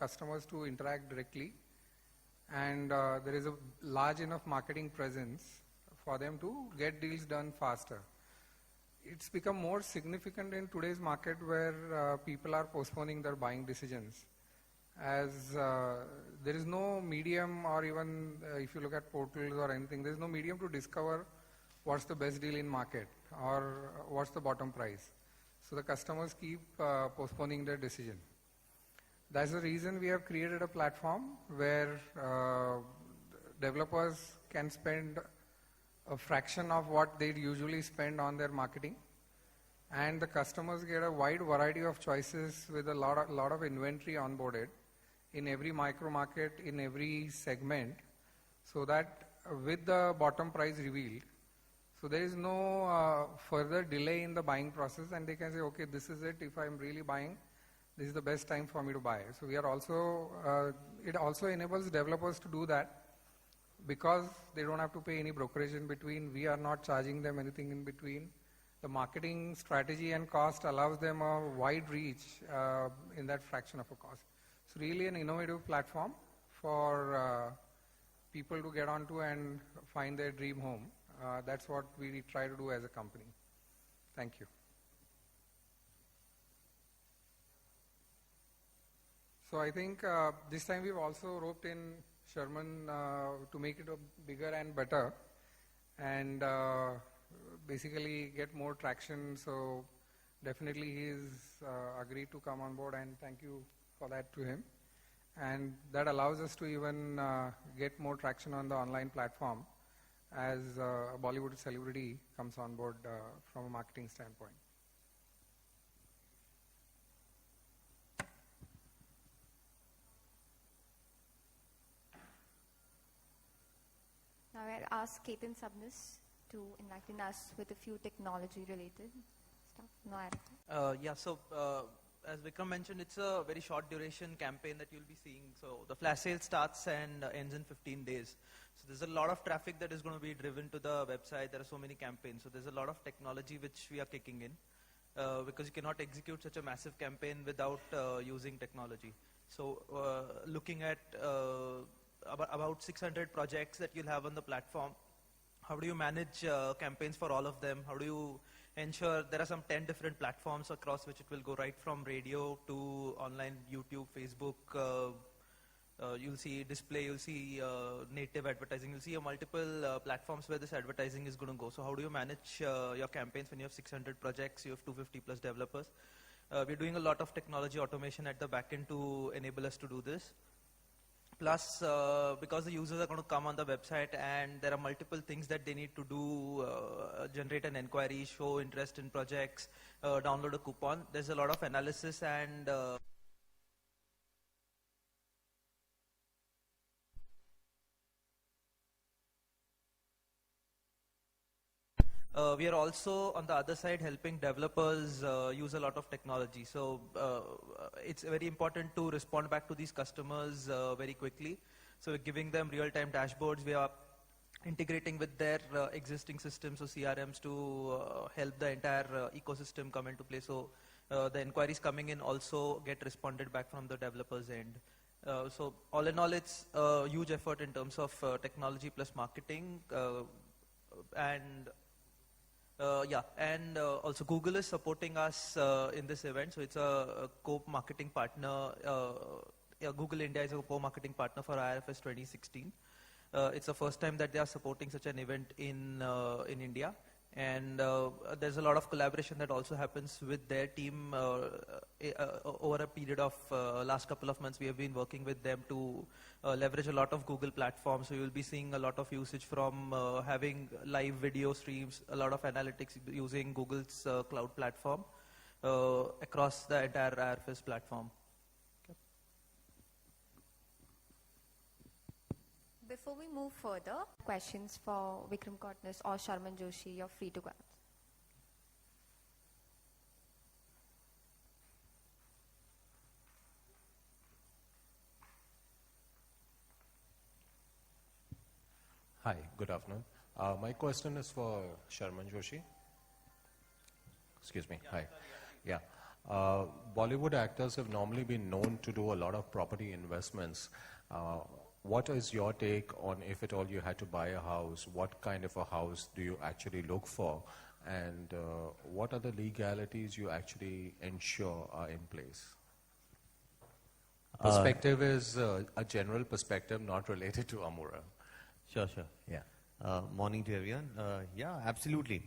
customers to interact directly, and there is a large enough marketing presence for them to get deals done faster. It's become more significant in today's market where people are postponing their buying decisions, as there is no medium, or even if you look at portals or anything, there is no medium to discover what's the best deal in market or what's the bottom price. So the customers keep postponing their decision. That's the reason we have created a platform where developers can spend a fraction of what they'd usually spend on their marketing, and the customers get a wide variety of choices with a lot of inventory onboarded in every micro market, in every segment, so that with the bottom price revealed, so there is no further delay in the buying process, and they can say, okay, this is it. If I'm really buying, this is the best time for me to buy. So we are also, it also enables developers to do that, because they don't have to pay any brokerage in between. We are not charging them anything in between. The marketing strategy and cost allows them a wide reach in that fraction of a cost. It's really an innovative platform for people to get onto and find their dream home. That's what we try to do as a company. Thank you. So I think this time we've also roped in Sharman to make it bigger and better, and basically get more traction. So definitely he's agreed to come on board, and thank you for that to him. And that allows us to even get more traction on the online platform as a Bollywood celebrity comes on board from a marketing standpoint. Now I'll ask Ketan Sabnis to enlighten us with a few technology-related stuff. No, yeah, so as Vikram mentioned, it's a very short duration campaign that you'll be seeing. So the flash sale starts and ends in 15 days. So there's a lot of traffic that is going to be driven to the website. There are so many campaigns. So there's a lot of technology which we are kicking in because you cannot execute such a massive campaign without using technology. So looking at about 600 projects that you'll have on the platform. How do you manage campaigns for all of them? How do you ensure there are some 10 different platforms across which it will go, right from radio to online, YouTube, Facebook, you'll see display, you'll see native advertising, you'll see multiple platforms where this advertising is going to go. So how do you manage your campaigns when you have 600 projects, you have 250 plus developers? We're doing a lot of technology automation at the back end to enable us to do this. Plus, because the users are going to come on the website and there are multiple things that they need to do, generate an inquiry, show interest in projects, download a coupon, there's a lot of analysis and we are also on the other side helping developers use a lot of technology. So it's very important to respond back to these customers very quickly. So we're giving them real-time dashboards. We are integrating with their existing systems or CRMs to help the entire ecosystem come into play. So the inquiries coming in also get responded back from the developers' end. So all in all, it's a huge effort in terms of technology plus marketing also Google is supporting us in this event. So it's a co-marketing partner. Google India is a co-marketing partner for IRFS 2016. It's the first time that they are supporting such an event in India. And there's a lot of collaboration that also happens with their team over a period of last couple of months. We have been working with them to leverage a lot of Google platforms. So you'll be seeing a lot of usage from having live video streams, a lot of analytics using Google's cloud platform across the entire IRFS platform. Before we move further, questions for Vikram Kotnis or Sharman Joshi, you're free to go. Hi, good afternoon. My question is for Sharman Joshi. Excuse me. Hi. Yeah. Bollywood actors have normally been known to do a lot of property investments. What is your take on, if at all you had to buy a house, what kind of a house do you actually look for? And what are the legalities you actually ensure are in place? Perspective is a general perspective, not related to Amura. Sure. Yeah. Morning to everyone. Yeah, absolutely.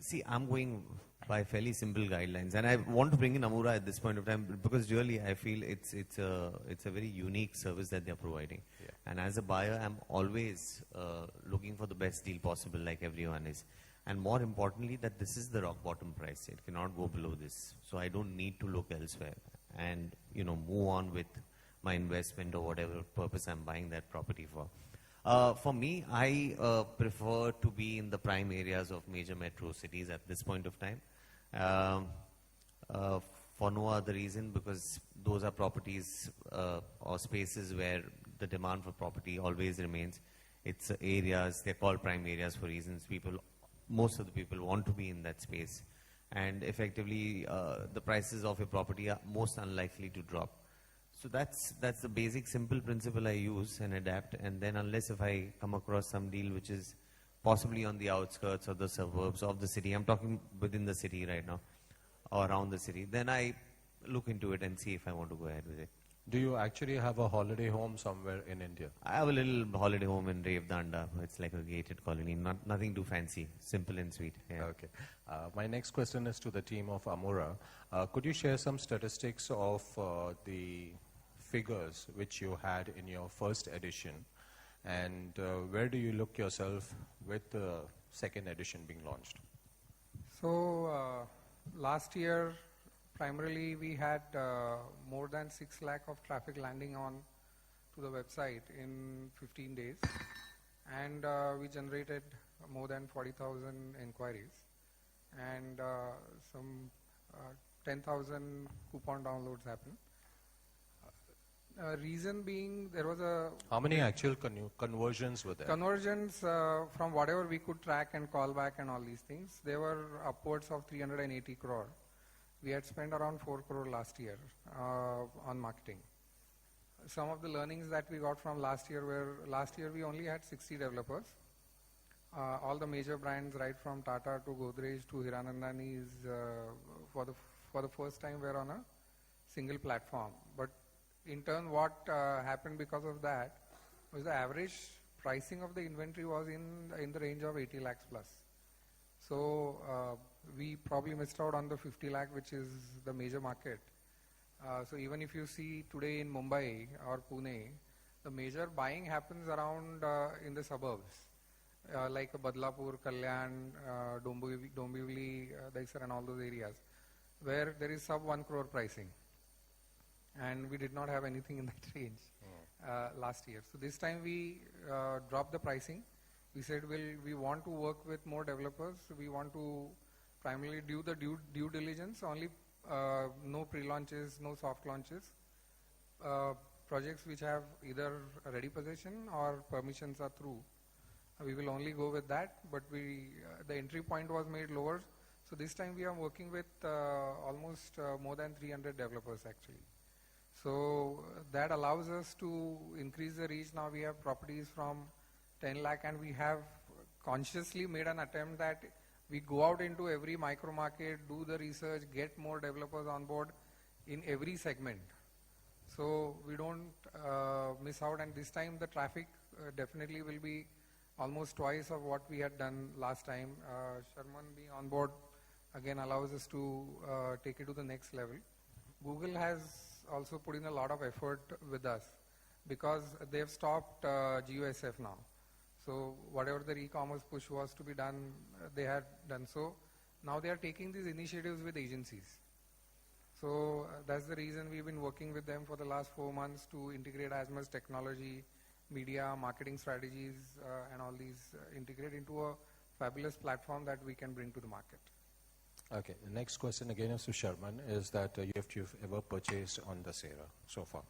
See, I'm going by fairly simple guidelines, and I want to bring in Amura at this point of time because really I feel it's a very unique service that they're providing. Yeah. And as a buyer, I'm always looking for the best deal possible, like everyone is. And more importantly, that this is the rock bottom price. It cannot go below this. So I don't need to look elsewhere and move on with my investment or whatever purpose I'm buying that property for. For me, I prefer to be in the prime areas of major metro cities at this point of time. For no other reason, because those are properties or spaces where the demand for property always remains. It's areas, they're called prime areas for reasons. Most of the people want to be in that space. And effectively, the prices of a property are most unlikely to drop. So that's the basic simple principle I use and adapt. And then unless if I come across some deal which is possibly on the outskirts or the suburbs of the city, I'm talking within the city right now, or around the city, then I look into it and see if I want to go ahead with it. Do you actually have a holiday home somewhere in India? I have a little holiday home in Revdanda. It's like a gated colony, nothing too fancy, simple and sweet. Yeah. Okay. My next question is to the team of Amura. Could you share some statistics of the figures which you had in your first edition, and where do you look yourself with the second edition being launched? So last year, primarily we had more than 6 lakh of traffic landing on to the website in 15 days, and we generated more than 40,000 inquiries, and some 10,000 coupon downloads happened. Reason being, there was a... How many actual conversions were there? Conversions from whatever we could track and call back and all these things, they were upwards of 380 crore. We had spent around 4 crore last year on marketing. Some of the learnings that we got from last year were, last year we only had 60 developers. All the major brands, right from Tata to Godrej to Hiranandani, for the first time were on a single platform. But in turn, what happened because of that was the average pricing of the inventory was in the range of 80 lakhs plus. So we probably missed out on the 50 lakh, which is the major market. So even if you see today in Mumbai or Pune, the major buying happens around in the suburbs, like Badlapur, Kalyan, Dombivli, Daisar and all those areas, where there is sub 1 crore pricing. And we did not have anything in that range last year. So this time we dropped the pricing. We said we want to work with more developers. We want to primarily do the due diligence, only no pre-launches, no soft launches. Projects which have either a ready possession or permissions are through. We will only go with that, but the entry point was made lower. So this time we are working with almost more than 300 developers actually. So that allows us to increase the reach. Now we have properties from 10 lakh, and we have consciously made an attempt that we go out into every micro market, do the research, get more developers on board in every segment. So we don't miss out, and this time the traffic definitely will be almost twice of what we had done last time. Sharman being on board again allows us to take it to the next level. Google has also put in a lot of effort with us because they have stopped GUSF now. So whatever the e-commerce push was to be done, they had done so. Now they are taking these initiatives with agencies. So that's the reason we've been working with them for the last 4 months to integrate as much technology, media, marketing strategies, and all these integrate into a fabulous platform that we can bring to the market. Okay, the next question again is to Sharman, is that if you've ever purchased on Dasera so far.